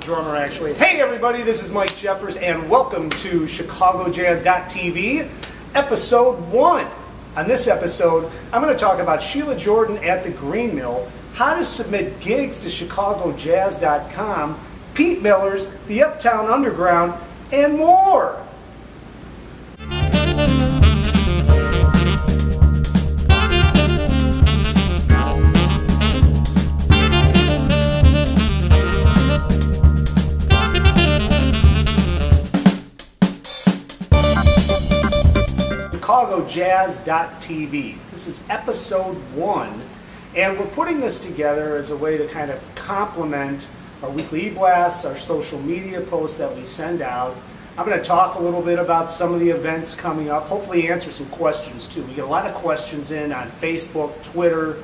drummer, actually. Hey, everybody, this is Mike Jeffers, and welcome to ChicagoJazz.tv, Episode 1. On this episode, I'm going to talk about Sheila Jordan at the Green Mill, how to submit gigs to ChicagoJazz.com, Pete Miller's The Uptown Underground, and more. ChicagoJazz.tv. This is episode 1, and we're putting this together as a way to kind of complement our weekly e-blasts, our social media posts that we send out. I'm going to talk a little bit about some of the events coming up, hopefully answer some questions too. We get a lot of questions in on Facebook, Twitter.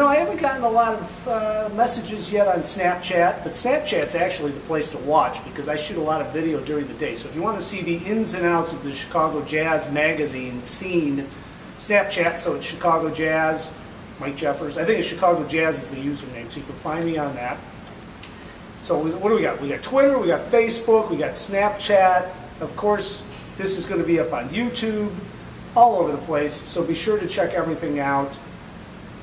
I haven't gotten a lot of messages yet on Snapchat, but Snapchat's actually the place to watch because I shoot a lot of video during the day. So if you want to see the ins and outs of the Chicago Jazz magazine scene, Snapchat, so it's Chicago Jazz, Mike Jeffers. I think it's Chicago Jazz is the username, so you can find me on that. So what do we got? We got Twitter, we got Facebook, we got Snapchat. Of course, this is going to be up on YouTube, all over the place, so be sure to check everything out.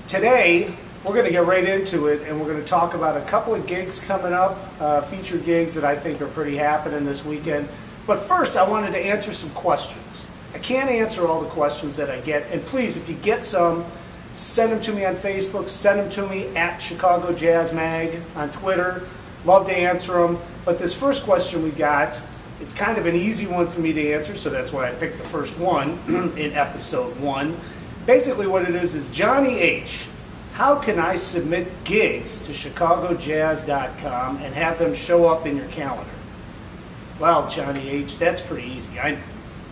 Today, we're going to get right into it, and we're going to talk about a couple of gigs coming up, featured gigs that I think are pretty happening this weekend. But first, I wanted to answer some questions. I can't answer all the questions that I get, and please, if you get some, send them to me on Facebook, send them to me at Chicago Jazz Mag on Twitter. Love to answer them. But this first question we got, it's kind of an easy one for me to answer, so that's why I picked the first one in episode 1. Basically what it is Johnny H., how can I submit gigs to ChicagoJazz.com and have them show up in your calendar? Well, Johnny H., that's pretty easy. I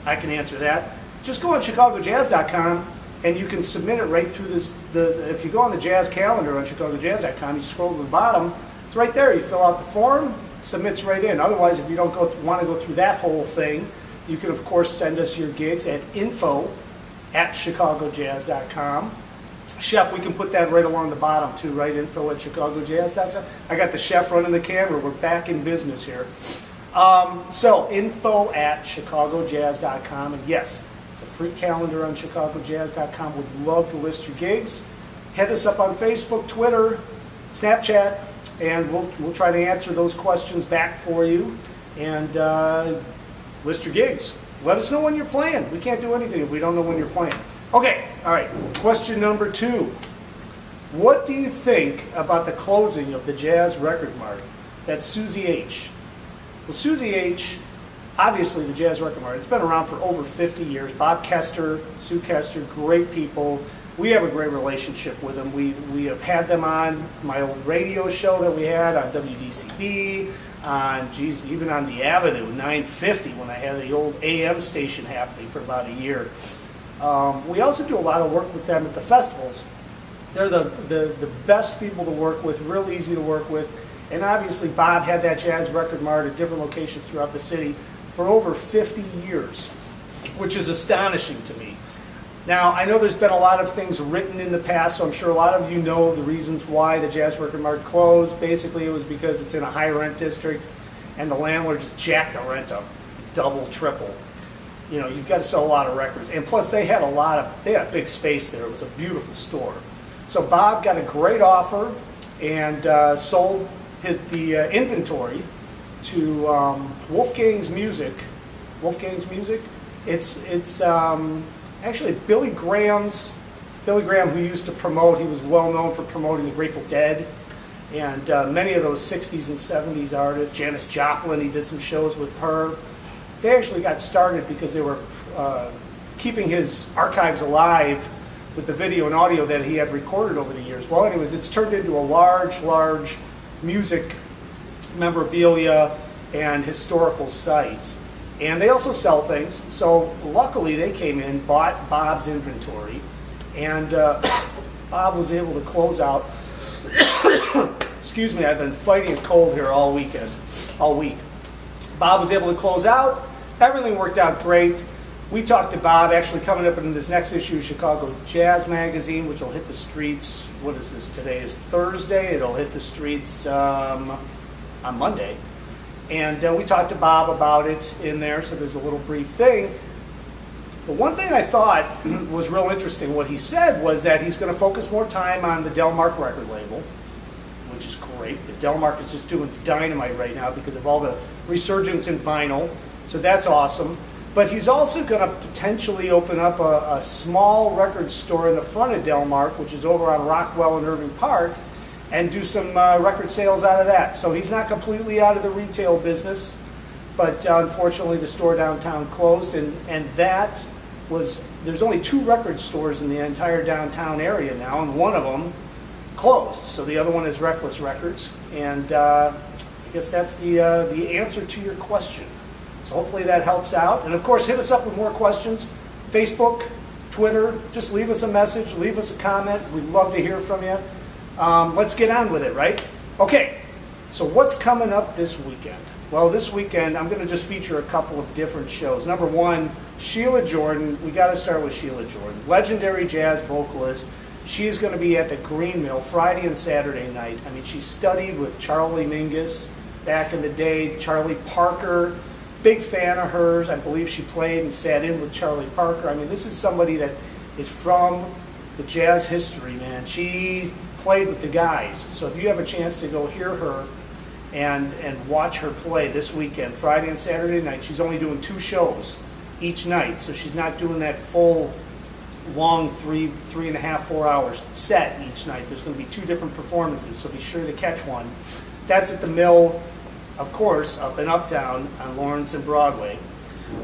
can answer that. Just go on ChicagoJazz.com and you can submit it right through this. If you go on the Jazz calendar on ChicagoJazz.com, you scroll to the bottom, it's right there. You fill out the form, submits right in. Otherwise, if you don't want to go through that whole thing, you can, of course, send us your gigs at info@ChicagoJazz.com. Chef, we can put that right along the bottom too, right? Info@ChicagoJazz.com. I got the chef running the camera. We're back in business here. So info@ChicagoJazz.com, and yes, it's a free calendar on ChicagoJazz.com. Would love to list your gigs. Hit us up on Facebook, Twitter, Snapchat, and we'll try to answer those questions back for you and list your gigs. Let us know when you're playing. We can't do anything if we don't know when you're playing. Okay, all right. Question number 2. What do you think about the closing of the Jazz Record Mart? That's Susie H. Well, Susie H., obviously the Jazz Record Mart, it's been around for over 50 years. Bob Kester, Sue Kester, great people. We have a great relationship with them. We have had them on my old radio show that we had on WDCB, even on the Avenue, 950, when I had the old AM station happening for about a year. We also do a lot of work with them at the festivals. They're the best people to work with, real easy to work with. And obviously Bob had that Jazz Record Mart at different locations throughout the city for over 50 years, which is astonishing to me. Now, I know there's been a lot of things written in the past, so I'm sure a lot of you know the reasons why the Jazz Record Mart closed. Basically, it was because it's in a high-rent district, and the landlord just jacked the rent up, double, triple. You know, you've got to sell a lot of records. And plus, they had a big space there. It was a beautiful store. So Bob got a great offer and sold the inventory to Wolfgang's Music. Wolfgang's Music? Actually, it's Billy Graham, who used to promote. He was well known for promoting the Grateful Dead and many of those 60s and 70s artists. Janis Joplin, he did some shows with her. They actually got started because they were keeping his archives alive with the video and audio that he had recorded over the years. Well, anyways, it's turned into a large music memorabilia and historical site. And they also sell things, so luckily they came in, bought Bob's inventory, and Bob was able to close out. Excuse me, I've been fighting a cold here all week. Bob was able to close out. Everything worked out great. We talked to Bob actually coming up in this next issue of Chicago Jazz Magazine, which will hit the streets. What is this? Today is Thursday. It'll hit the streets on Monday. And we talked to Bob about it in there, so there's a little brief thing. The one thing I thought was real interesting, what he said was that he's going to focus more time on the Delmark record label, which is great. The Delmark is just doing dynamite right now because of all the resurgence in vinyl, so that's awesome. But he's also going to potentially open up a small record store in the front of Delmark, which is over on Rockwell and Irving Park, and do some record sales out of that. So he's not completely out of the retail business, but unfortunately the store downtown closed, and that was, there's only 2 record stores in the entire downtown area now, and one of them closed. So the other one is Reckless Records, and I guess that's the answer to your question. So hopefully that helps out. And of course, hit us up with more questions. Facebook, Twitter, just leave us a message, leave us a comment. We'd love to hear from you. Let's get on with it, right? Okay, so what's coming up this weekend? Well, this weekend, I'm going to just feature a couple of different shows. Number one, Sheila Jordan. We got to start with Sheila Jordan, legendary jazz vocalist. She is going to be at the Green Mill Friday and Saturday night. I mean, she studied with Charlie Mingus back in the day. Charlie Parker, big fan of hers. I believe she played and sat in with Charlie Parker. I mean, this is somebody that is from the jazz history, man. She played with the guys. So if you have a chance to go hear her and watch her play this weekend, Friday and Saturday night, she's only doing 2 shows each night. So she's not doing that full, long 3.5, 4 hours set each night. There's going to be 2 different performances, so be sure to catch one. That's at the Mill, of course, up in Uptown on Lawrence and Broadway.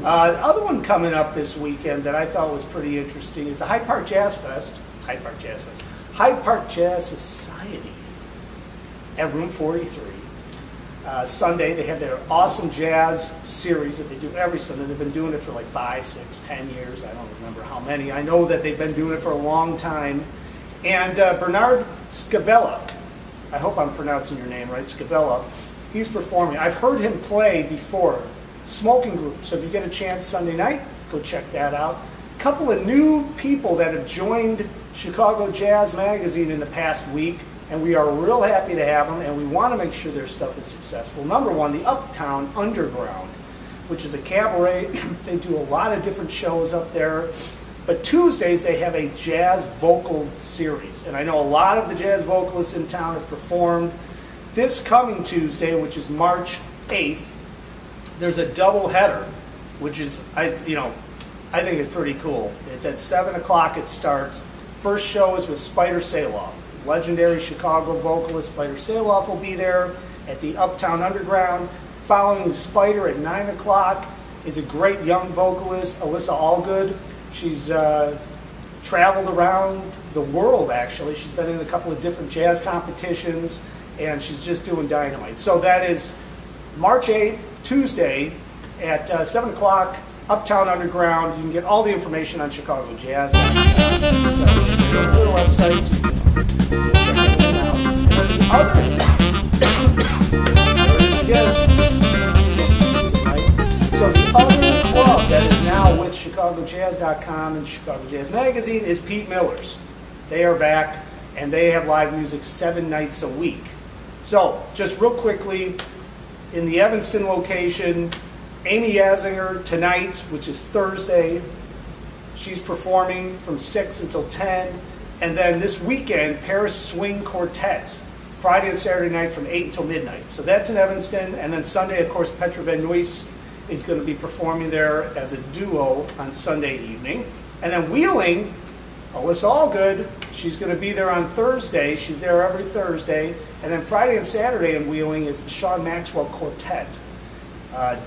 The other one coming up this weekend that I thought was pretty interesting is the Hyde Park Jazz Society at Room 43. Sunday, they have their awesome jazz series that they do every Sunday. They've been doing it for like 5, 6, 10 years. I don't remember how many. I know that they've been doing it for a long time. And Bernard Scavella, I hope I'm pronouncing your name right, Scavella, he's performing. I've heard him play before, Smoking Group. So if you get a chance Sunday night, go check that out. A couple of new people that have joined Chicago Jazz Magazine in the past week, and we are real happy to have them, and we want to make sure their stuff is successful. Number one, the Uptown Underground, which is a cabaret. They do a lot of different shows up there. But Tuesdays, they have a jazz vocal series. And I know a lot of the jazz vocalists in town have performed. This coming Tuesday, which is March 8th, there's a double header, which is, I think it's pretty cool. It's at 7 o'clock it starts. First show is with Spider Saloff. Legendary Chicago vocalist Spider Saloff will be there at the Uptown Underground. Following Spider at 9 o'clock is a great young vocalist, Alyssa Allgood. She's traveled around the world, actually. She's been in a couple of different jazz competitions, and she's just doing dynamite. So that is March 8th, Tuesday, at 7 o'clock, Uptown Underground. You can get all the information on Chicago Jazz. Go to their website, so you can check everything out. And then the other, there it is again. So the other club that is now with ChicagoJazz.com and Chicago Jazz Magazine is Pete Miller's. They are back, and they have live music 7 nights a week. So, just real quickly, in the Evanston location, Amy Yazinger tonight, which is Thursday, she's performing from 6 until 10. And then this weekend, Paris Swing Quartet, Friday and Saturday night from 8 until midnight. So that's in Evanston. And then Sunday, of course, Petra Van Nuys is going to be performing there as a duo on Sunday evening. And then Wheeling, Alyssa Allgood, she's going to be there on Thursday. She's there every Thursday. And then Friday and Saturday in Wheeling is the Sean Maxwell Quartet.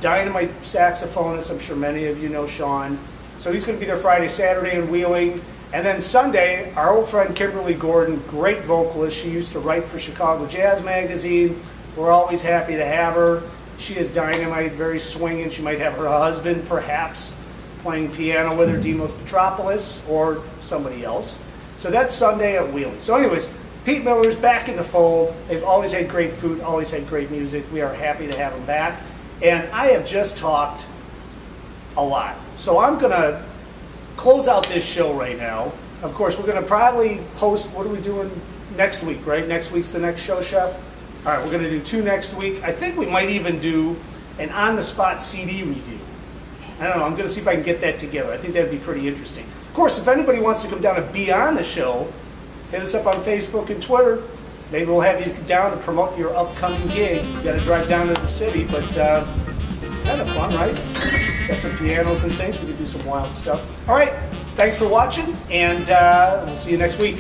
Dynamite saxophonist, I'm sure many of you know Sean. So he's going to be there Friday, Saturday in Wheeling. And then Sunday, our old friend Kimberly Gordon, great vocalist. She used to write for Chicago Jazz Magazine. We're always happy to have her. She is dynamite, very swinging. She might have her husband, perhaps, playing piano with her, Demos Petropoulos, or somebody else. So that's Sunday at Wheeling. So anyways, Pete Miller's back in the fold. They've always had great food, always had great music. We are happy to have them back. And I have just talked a lot. So I'm going to close out this show right now. Of course, we're going to probably post, what are we doing next week, right? Next week's the next show, Chef? All right, we're going to do 2 next week. I think we might even do an on-the-spot CD review. I don't know. I'm going to see if I can get that together. I think that would be pretty interesting. Of course, if anybody wants to come down and be on the show, hit us up on Facebook and Twitter. Maybe we'll have you down to promote your upcoming gig. You got to drive down to the city, but kind of fun, right? Got some pianos and things. We can do some wild stuff. All right. Thanks for watching, and we'll see you next week.